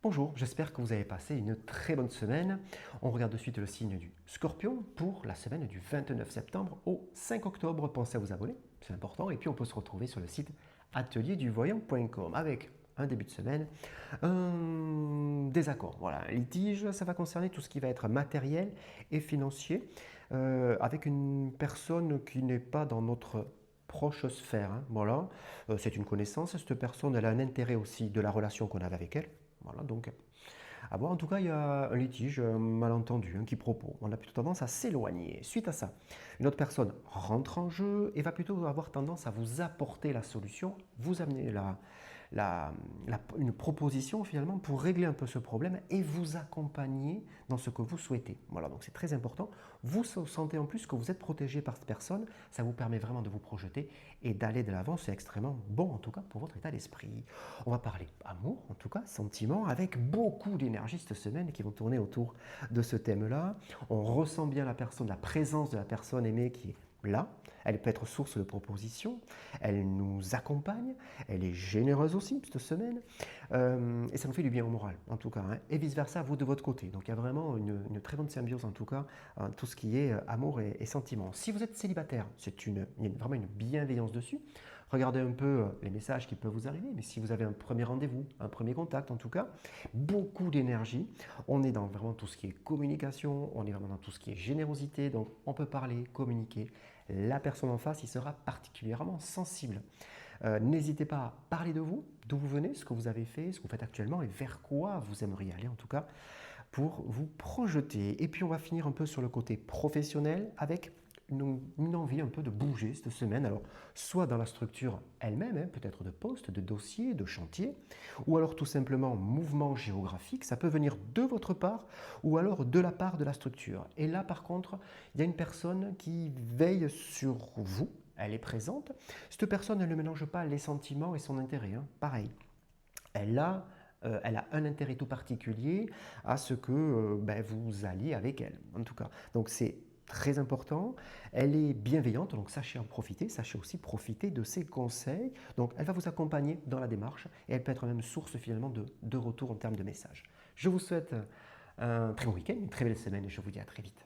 Bonjour, j'espère que vous avez passé une très bonne semaine. On regarde de suite le signe du Scorpion pour la semaine du 29 septembre au 5 octobre. Pensez à vous abonner, c'est important. Et puis on peut se retrouver sur le site atelierduvoyant.com avec un début de semaine, un désaccord. Voilà, un litige, ça va concerner tout ce qui va être matériel et financier avec une personne qui n'est pas dans notre proche sphère. Voilà, c'est une connaissance. Cette personne, elle a un intérêt aussi de la relation qu'on avait avec elle. Voilà, donc à voir. En tout cas, il y a un litige, un malentendu, un quiproquo. On a plutôt tendance à s'éloigner. Suite à ça, une autre personne rentre en jeu et va plutôt avoir tendance à vous apporter la solution, vous amener une proposition finalement pour régler un peu ce problème et vous accompagner dans ce que vous souhaitez. Voilà, donc c'est très important. Vous sentez en plus que vous êtes protégé par cette personne, ça vous permet vraiment de vous projeter et d'aller de l'avant. C'est extrêmement bon en tout cas pour votre état d'esprit. On va parler amour, en tout cas, sentiments, avec beaucoup d'énergie cette semaine qui vont tourner autour de ce thème-là. On ressent bien la personne, la présence de la personne aimée qui est là. Elle peut être source de propositions, elle nous accompagne, elle est généreuse aussi cette semaine, et ça nous fait du bien au moral en tout cas, et vice-versa, vous de votre côté. Donc il y a vraiment une très bonne symbiose en tout cas, tout ce qui est amour et sentiments. Si vous êtes célibataire, il y a vraiment une bienveillance dessus. Regardez un peu les messages qui peuvent vous arriver, mais si vous avez un premier rendez-vous, un premier contact en tout cas, beaucoup d'énergie. On est dans vraiment tout ce qui est communication, on est vraiment dans tout ce qui est générosité, donc on peut parler, communiquer. La personne en face, il sera particulièrement sensible. N'hésitez pas à parler de vous, d'où vous venez, ce que vous avez fait, ce que vous faites actuellement et vers quoi vous aimeriez aller en tout cas pour vous projeter. Et puis on va finir un peu sur le côté professionnel avec une envie un peu de bouger cette semaine. Alors, soit dans la structure elle-même, peut-être de poste, de dossier, de chantier, ou alors tout simplement mouvement géographique. Ça peut venir de votre part ou alors de la part de la structure. Et là, par contre, il y a une personne qui veille sur vous. Elle est présente. Cette personne, elle ne mélange pas les sentiments et son intérêt. Pareil. Elle a un intérêt tout particulier à ce que vous alliez avec elle, en tout cas. Donc c'est très important. Elle est bienveillante, donc sachez en profiter, sachez aussi profiter de ses conseils. Donc elle va vous accompagner dans la démarche et elle peut être même source finalement de retour en termes de messages. Je vous souhaite un très bon week-end, une très belle semaine et je vous dis à très vite.